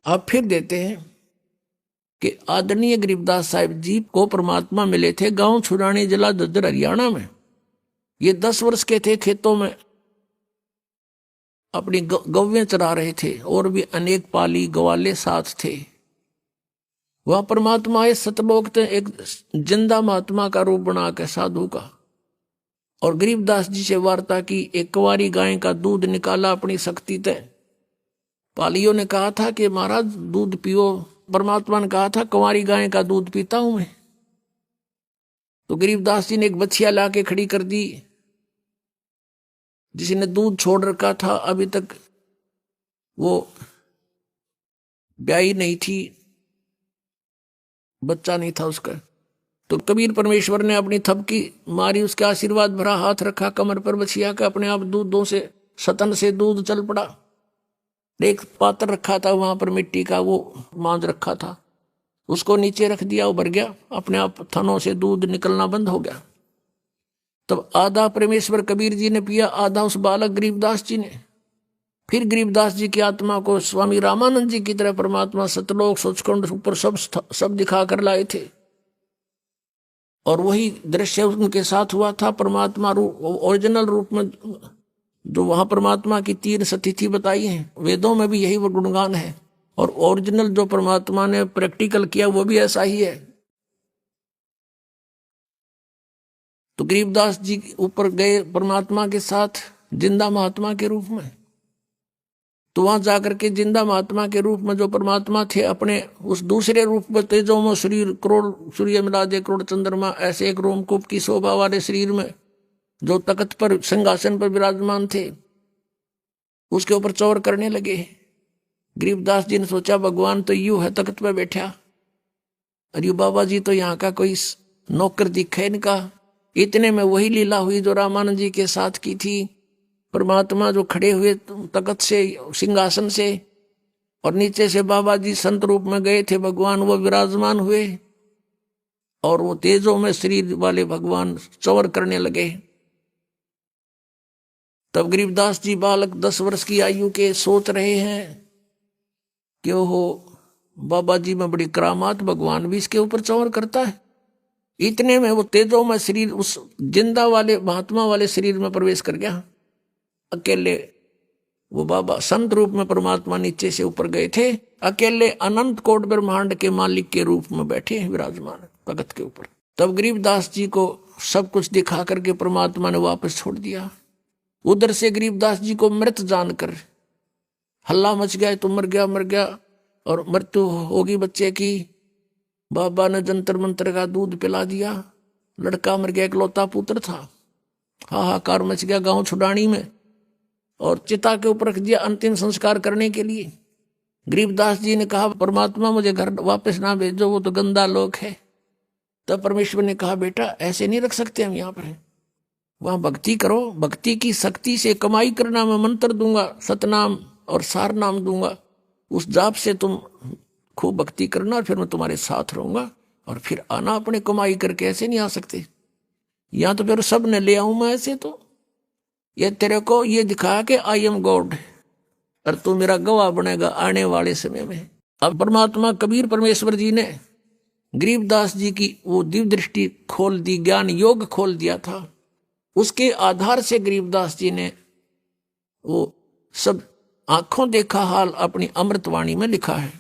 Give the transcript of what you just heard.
आप फिर देते हैं कि आदरणीय गरीबदास साहिब जी को परमात्मा मिले थे गांव छुड़ानी जिला दद्दर हरियाणा में। ये 10 वर्ष के थे, खेतों में अपनी गौवें चरा रहे थे और भी अनेक पाली ग्वाले साथ थे। वह परमात्मा आए सतलोक थे एक जिंदा महात्मा का रूप बना के साधु का, और गरीबदास जी से वार्ता की। एक कुंवारी गाय का दूध निकाला अपनी शक्ति तय। पालियों ने कहा था कि महाराज दूध पियो, परमात्मा ने कहा था कुंवारी गाय का दूध पीता हूं मैं। तो गरीबदास जी ने एक बछिया लाके खड़ी कर दी जिसने दूध छोड़ रखा था, अभी तक वो ब्याही नहीं थी, बच्चा नहीं था उसका। तो कबीर परमेश्वर ने अपनी थपकी मारी, उसके आशीर्वाद भरा हाथ रखा कमर पर बछिया का, अपने आप दूधों से सतन से दूध चल पड़ा। एक पात्र रखा था वहां पर मिट्टी का, वो मांझ रखा था, उसको नीचे रख दिया, वो भर गया, अपने आप थनों से दूध निकलना बंद हो गया। तब आधा परमेश्वर कबीर जी ने पिया, आधा उस बालक गरीबदास जी ने। फिर गरीबदास जी की आत्मा को स्वामी रामानंद जी की तरह परमात्मा सतलोक सचखंड ऊपर सब दिखा कर लाए थे, और वही दृश्य उनके साथ हुआ था। परमात्मा रूप ओरिजिनल रूप में जो वहां परमात्मा की 3 सतिथि बताई है, वेदों में भी यही वो गुणगान है, और ओरिजिनल जो परमात्मा ने प्रैक्टिकल किया वो भी ऐसा ही है। तो गरीबदास जी ऊपर गए परमात्मा के साथ जिंदा महात्मा के रूप में। तो वहां जाकर के जिंदा महात्मा के रूप में जो परमात्मा थे, अपने उस दूसरे रूप में तेजों में शरीर करोड़ सूर्य मिला दे करोड़ चंद्रमा ऐसे एक रोमकूप की शोभा वाले शरीर में जो तख्त पर सिंहासन पर विराजमान थे, उसके ऊपर चौर करने लगे। गरीबदास जी ने सोचा भगवान तो यूं है तख्त पर बैठा, अरे बाबा जी तो यहाँ का कोई नौकर दिखा इनका। इतने में वही लीला हुई जो रामानंद जी के साथ की थी। परमात्मा जो खड़े हुए तख्त से सिंहासन से, और नीचे से बाबा जी संत रूप में गए थे भगवान, वो विराजमान हुए, और वो तेजों में शरीर वाले भगवान चौर करने लगे। तब गरीबदास जी बालक 10 वर्ष की आयु के सोच रहे हैं कि हो बाबा जी में बड़ी करामात, भगवान भी इसके ऊपर चौर करता है। इतने में वो तेजों में शरीर उस जिंदा वाले महात्मा वाले शरीर में प्रवेश कर गया। अकेले वो बाबा संत रूप में परमात्मा नीचे से ऊपर गए थे, अकेले अनंत कोट ब्रह्मांड के मालिक के रूप में बैठे विराजमान तख्त के ऊपर। तब गरीबदास जी को सब कुछ दिखा करके परमात्मा ने वापस छोड़ दिया। उधर से गरीबदास जी को मृत जानकर हल्ला मच गया, तो मर गया और मृत्यु होगी बच्चे की। बाबा ने जंतर मंत्र का दूध पिला दिया, लड़का मर गया, इकलौता पुत्र था। हाहाकार मच गया गांव छुड़ानी में, और चिता के ऊपर रख दिया अंतिम संस्कार करने के लिए। गरीबदास जी ने कहा परमात्मा मुझे घर वापस ना भेजो, वो तो गंदा लोक है। तब परमेश्वर ने कहा बेटा ऐसे नहीं रख सकते हम यहाँ पर, वहां भक्ति करो, भक्ति की शक्ति से कमाई करना। मैं मंत्र दूंगा, सतनाम और सार नाम दूंगा, उस जाप से तुम खूब भक्ति करना, और फिर मैं तुम्हारे साथ रहूंगा, और फिर आना अपने कमाई करके। ऐसे नहीं आ सकते, यहाँ तो फिर सब ने ले आऊं मैं ऐसे। तो ये तेरे को ये दिखा के आई एम गॉड, और तू मेरा गवाह बनेगा आने वाले समय में। अब परमात्मा कबीर परमेश्वर जी ने गरीबदास जी की वो दिव्य दृष्टि खोल दी, ज्ञान योग खोल दिया था। उसके आधार से गरीबदास जी ने वो सब आंखों देखा हाल अपनी अमृतवाणी में लिखा है।